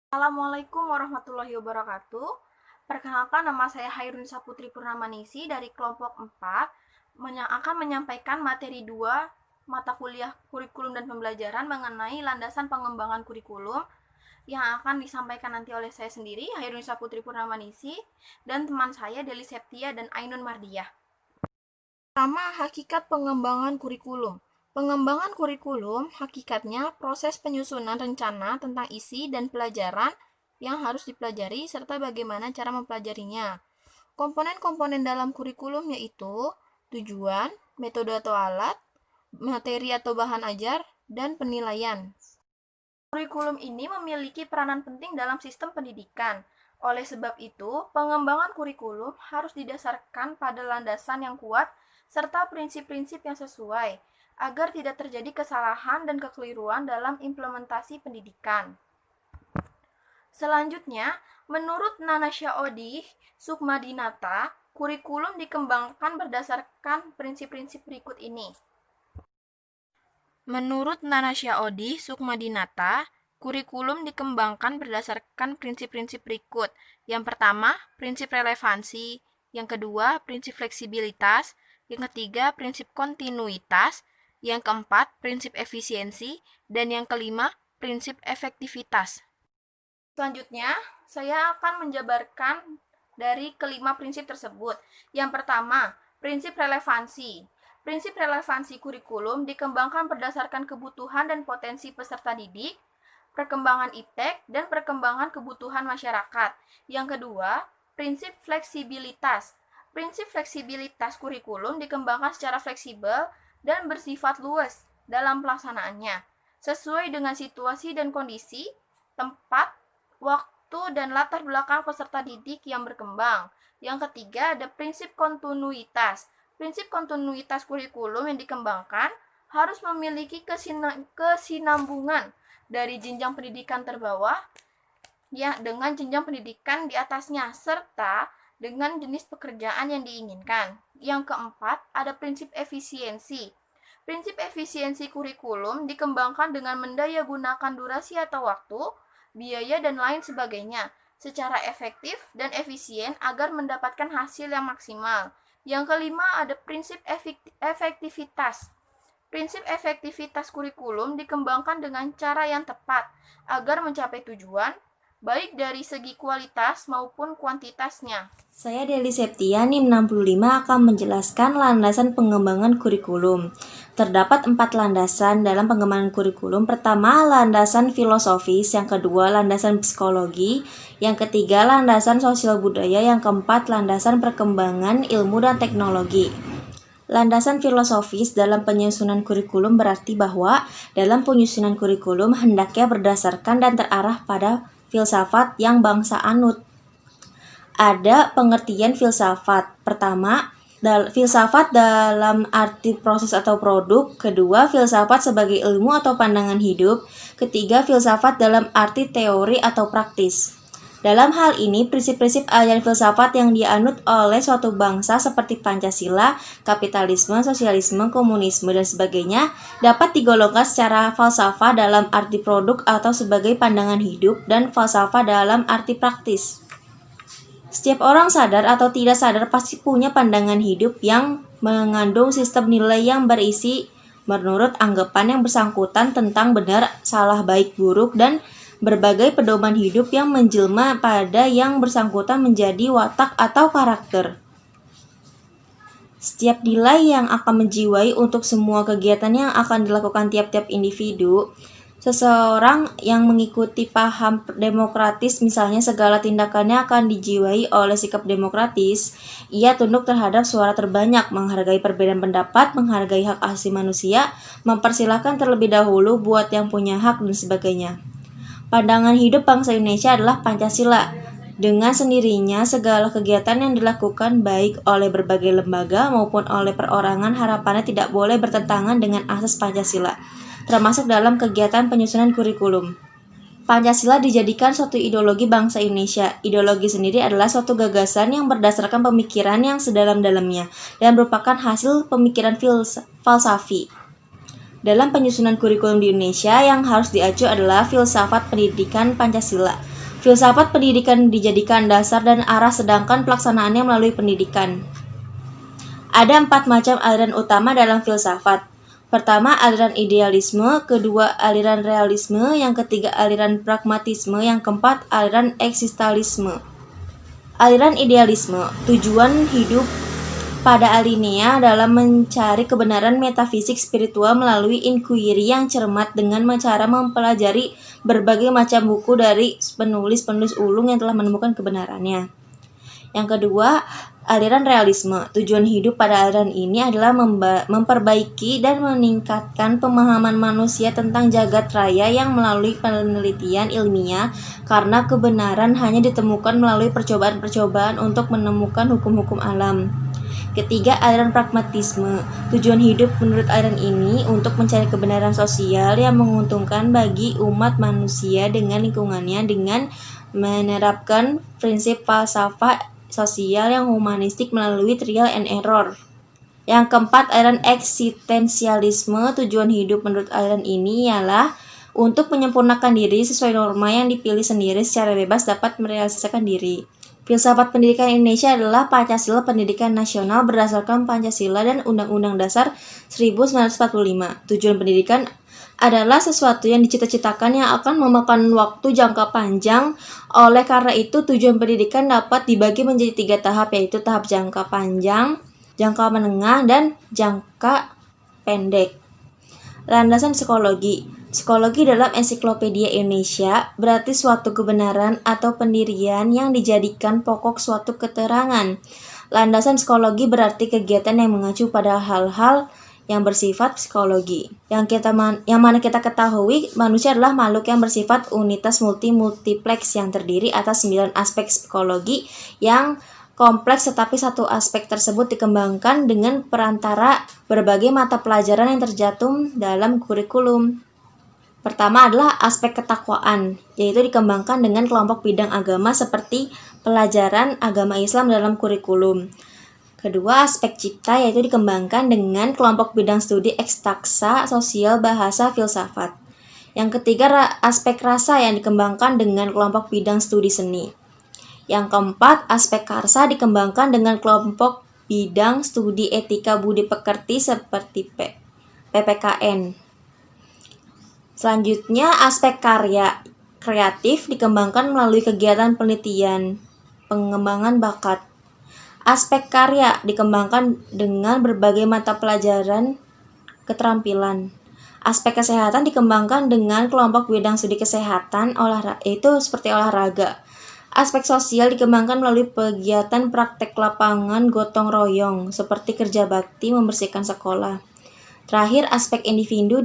Assalamualaikum warahmatullahi wabarakatuh. Perkenalkan, nama saya Hairunisa Putri Purnamanisi dari kelompok 4 akan menyampaikan materi 2 mata kuliah kurikulum dan pembelajaran mengenai landasan pengembangan kurikulum yang akan disampaikan nanti oleh saya sendiri, Hairunisa Putri Purnamanisi, dan teman saya Deli Septia dan Ainun Mardiah. Pertama, hakikat pengembangan kurikulum. Pengembangan kurikulum hakikatnya proses penyusunan rencana tentang isi dan pelajaran yang harus dipelajari serta bagaimana cara mempelajarinya. Komponen-komponen dalam kurikulum yaitu tujuan, metode atau alat, materi atau bahan ajar, dan penilaian. Kurikulum ini memiliki peranan penting dalam sistem pendidikan. Oleh sebab itu, pengembangan kurikulum harus didasarkan pada landasan yang kuat serta prinsip-prinsip yang sesuai, agar tidak terjadi kesalahan dan kekeliruan dalam implementasi pendidikan. Selanjutnya, menurut Nanasha Odih Sukmadinata, kurikulum dikembangkan berdasarkan prinsip-prinsip berikut ini. Menurut Nanasha Odih Sukmadinata, kurikulum dikembangkan berdasarkan prinsip-prinsip berikut. Yang pertama, prinsip relevansi. Yang kedua, prinsip fleksibilitas. Yang ketiga, prinsip kontinuitas. Yang keempat, prinsip efisiensi. Dan yang kelima, prinsip efektivitas. Selanjutnya, saya akan menjabarkan dari kelima prinsip tersebut. Yang pertama, prinsip relevansi. Prinsip relevansi kurikulum dikembangkan berdasarkan kebutuhan dan potensi peserta didik, perkembangan iptek, dan perkembangan kebutuhan masyarakat. Yang kedua, prinsip fleksibilitas. Prinsip fleksibilitas kurikulum dikembangkan secara fleksibel dan bersifat luas dalam pelaksanaannya, sesuai dengan situasi dan kondisi, tempat, waktu, dan latar belakang peserta didik yang berkembang. Yang ketiga, ada prinsip kontinuitas. Prinsip kontinuitas kurikulum yang dikembangkan harus memiliki kesinambungan dari jenjang pendidikan terbawah ya dengan jenjang pendidikan di atasnya serta dengan jenis pekerjaan yang diinginkan. Yang keempat, ada prinsip efisiensi. Prinsip efisiensi kurikulum dikembangkan dengan mendayagunakan durasi atau waktu, biaya, dan lain sebagainya secara efektif dan efisien agar mendapatkan hasil yang maksimal. Yang kelima, ada prinsip efektivitas. Prinsip efektivitas kurikulum dikembangkan dengan cara yang tepat agar mencapai tujuan, baik dari segi kualitas maupun kuantitasnya. Saya Deli Septia, NIM 65 akan menjelaskan landasan pengembangan kurikulum. Terdapat 4 landasan dalam pengembangan kurikulum. Pertama, landasan filosofis. Yang kedua, landasan psikologi. Yang ketiga, landasan sosial budaya. Yang keempat, landasan perkembangan ilmu dan teknologi. Landasan filosofis dalam penyusunan kurikulum berarti bahwa dalam penyusunan kurikulum hendaknya berdasarkan dan terarah pada filsafat yang bangsa anut. Ada pengertian filsafat. Pertama, filsafat dalam arti proses atau produk. Kedua, filsafat sebagai ilmu atau pandangan hidup. Ketiga, filsafat dalam arti teori atau praktis. Dalam hal ini, prinsip-prinsip ajaran filsafat yang dianut oleh suatu bangsa seperti Pancasila, kapitalisme, sosialisme, komunisme, dan sebagainya dapat digolongkan secara falsafah dalam arti produk atau sebagai pandangan hidup dan falsafah dalam arti praktis. Setiap orang sadar atau tidak sadar pasti punya pandangan hidup yang mengandung sistem nilai yang berisi menurut anggapan yang bersangkutan tentang benar, salah, baik, buruk, dan berbagai pedoman hidup yang menjelma pada yang bersangkutan menjadi watak atau karakter. Setiap nilai yang akan menjiwai untuk semua kegiatan yang akan dilakukan tiap-tiap individu. Seseorang yang mengikuti paham demokratis, misalnya segala tindakannya akan dijiwai oleh sikap demokratis. Ia tunduk terhadap suara terbanyak, menghargai perbedaan pendapat, menghargai hak asasi manusia, mempersilahkan terlebih dahulu buat yang punya hak, dan sebagainya. Pandangan hidup bangsa Indonesia adalah Pancasila. Dengan sendirinya, segala kegiatan yang dilakukan baik oleh berbagai lembaga maupun oleh perorangan harapannya tidak boleh bertentangan dengan asas Pancasila, termasuk dalam kegiatan penyusunan kurikulum. Pancasila dijadikan suatu ideologi bangsa Indonesia. Ideologi sendiri adalah suatu gagasan yang berdasarkan pemikiran yang sedalam-dalamnya dan merupakan hasil pemikiran falsafi. Dalam penyusunan kurikulum di Indonesia, yang harus diacu adalah filsafat pendidikan Pancasila. Filsafat pendidikan dijadikan dasar dan arah sedangkan pelaksanaannya melalui pendidikan. Ada 4 macam aliran utama dalam filsafat. Pertama, aliran idealisme, kedua, aliran realisme, yang ketiga, aliran pragmatisme, yang keempat, aliran eksistensialisme. Aliran idealisme, tujuan hidup pada alinea dalam mencari kebenaran metafisik spiritual melalui inquiry yang cermat dengan cara mempelajari berbagai macam buku dari penulis-penulis ulung yang telah menemukan kebenarannya. Yang kedua, aliran realisme. Tujuan hidup pada aliran ini adalah memperbaiki dan meningkatkan pemahaman manusia tentang jagat raya yang melalui penelitian ilmiah, karena kebenaran hanya ditemukan melalui percobaan-percobaan untuk menemukan hukum-hukum alam. Ketiga, aliran pragmatisme. Tujuan hidup menurut aliran ini untuk mencari kebenaran sosial yang menguntungkan bagi umat manusia dengan lingkungannya dengan menerapkan prinsip falsafah sosial yang humanistik melalui trial and error. Yang keempat, aliran eksistensialisme. Tujuan hidup menurut aliran ini ialah untuk menyempurnakan diri sesuai norma yang dipilih sendiri secara bebas dapat merealisasikan diri. Filsafat pendidikan Indonesia adalah Pancasila Pendidikan Nasional berdasarkan Pancasila dan Undang-Undang Dasar 1945. Tujuan pendidikan adalah sesuatu yang dicita-citakan yang akan memakan waktu jangka panjang. Oleh karena itu, tujuan pendidikan dapat dibagi menjadi 3 tahap, yaitu tahap jangka panjang, jangka menengah, dan jangka pendek. Landasan psikologi. Psikologi dalam Ensiklopedia Indonesia berarti suatu kebenaran atau pendirian yang dijadikan pokok suatu keterangan. Landasan psikologi berarti kegiatan yang mengacu pada hal-hal yang bersifat psikologi. Yang mana kita ketahui, manusia adalah makhluk yang bersifat unitas multiplex yang terdiri atas 9 aspek psikologi yang kompleks, tetapi satu aspek tersebut dikembangkan dengan perantara berbagai mata pelajaran yang tercantum dalam kurikulum. Pertama adalah aspek ketakwaan, yaitu dikembangkan dengan kelompok bidang agama seperti pelajaran agama Islam dalam kurikulum. Kedua, aspek cipta, yaitu dikembangkan dengan kelompok bidang studi ekstaksa, sosial, bahasa, filsafat. Yang ketiga, aspek rasa yang dikembangkan dengan kelompok bidang studi seni. Yang keempat, aspek karsa dikembangkan dengan kelompok bidang studi etika budi pekerti seperti PPKN. Selanjutnya, aspek karya kreatif dikembangkan melalui kegiatan penelitian, pengembangan bakat. Aspek karya dikembangkan dengan berbagai mata pelajaran keterampilan. Aspek kesehatan dikembangkan dengan kelompok bidang studi kesehatan, yaitu seperti olahraga. Aspek sosial dikembangkan melalui kegiatan praktek lapangan gotong royong, seperti kerja bakti membersihkan sekolah. Terakhir, aspek individu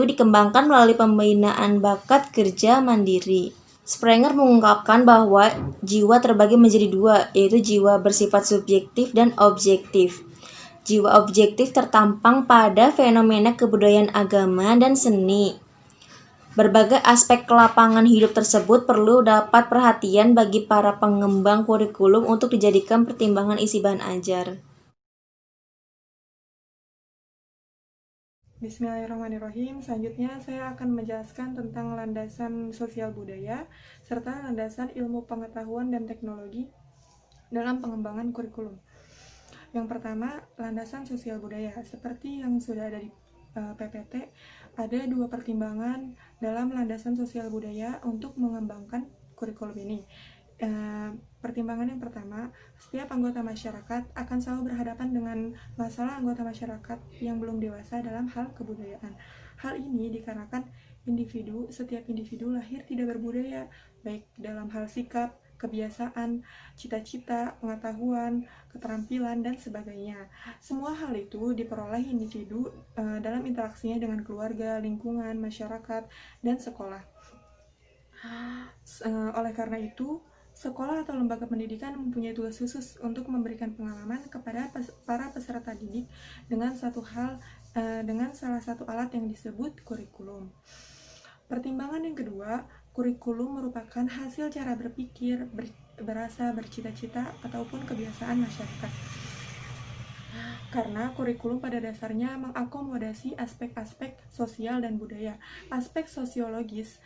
dikembangkan melalui pembinaan bakat kerja mandiri. Sprenger mengungkapkan bahwa jiwa terbagi menjadi 2, yaitu jiwa bersifat subjektif dan objektif. Jiwa objektif tertampang pada fenomena kebudayaan agama dan seni. Berbagai aspek kelapangan hidup tersebut perlu dapat perhatian bagi para pengembang kurikulum untuk dijadikan pertimbangan isi bahan ajar. Bismillahirrahmanirrahim. Selanjutnya saya akan menjelaskan tentang landasan sosial budaya serta landasan ilmu pengetahuan dan teknologi dalam pengembangan kurikulum. Yang pertama, landasan sosial budaya. Seperti yang sudah ada di PPT, ada 2 pertimbangan dalam landasan sosial budaya untuk mengembangkan kurikulum ini. Pertimbangan yang pertama, setiap anggota masyarakat akan selalu berhadapan dengan masalah anggota masyarakat yang belum dewasa dalam hal kebudayaan. Hal ini dikarenakan setiap individu lahir tidak berbudaya, baik dalam hal sikap, kebiasaan, cita-cita, pengetahuan, keterampilan, dan sebagainya. Semua hal itu diperoleh individu dalam interaksinya dengan keluarga, lingkungan, masyarakat, dan sekolah. Oleh karena itu, sekolah atau lembaga pendidikan mempunyai tugas khusus untuk memberikan pengalaman kepada para peserta didik dengan salah satu alat yang disebut kurikulum. Pertimbangan yang kedua, kurikulum merupakan hasil cara berpikir, berasa, bercita-cita, ataupun kebiasaan masyarakat. Karena kurikulum pada dasarnya mengakomodasi aspek-aspek sosial dan budaya. Aspek sosiologis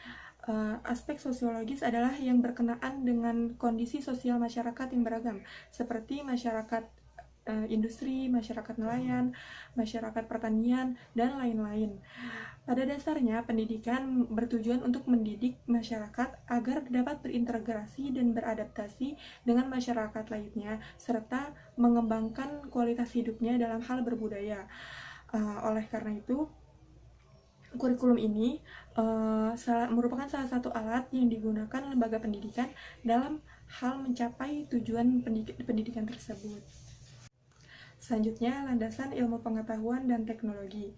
adalah yang berkenaan dengan kondisi sosial masyarakat yang beragam, seperti masyarakat industri, masyarakat nelayan, masyarakat pertanian, dan lain-lain. Pada dasarnya, pendidikan bertujuan untuk mendidik masyarakat agar dapat berintegrasi dan beradaptasi dengan masyarakat lainnya, serta mengembangkan kualitas hidupnya dalam hal berbudaya. Oleh karena itu, kurikulum ini merupakan salah satu alat yang digunakan lembaga pendidikan dalam hal mencapai tujuan pendidikan tersebut. Selanjutnya, landasan ilmu pengetahuan dan teknologi.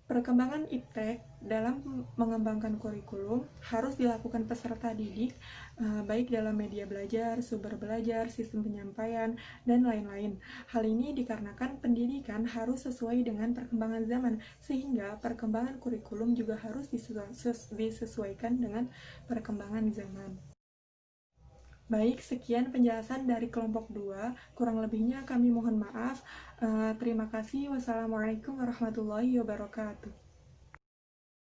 Perkembangan iptek dalam mengembangkan kurikulum harus dilakukan peserta didik, baik dalam media belajar, sumber belajar, sistem penyampaian, dan lain-lain. Hal ini dikarenakan pendidikan harus sesuai dengan perkembangan zaman, sehingga perkembangan kurikulum juga harus disesuaikan dengan perkembangan zaman. Baik, sekian penjelasan dari kelompok 2. Kurang lebihnya kami mohon maaf. Terima kasih. Wassalamualaikum warahmatullahi wabarakatuh.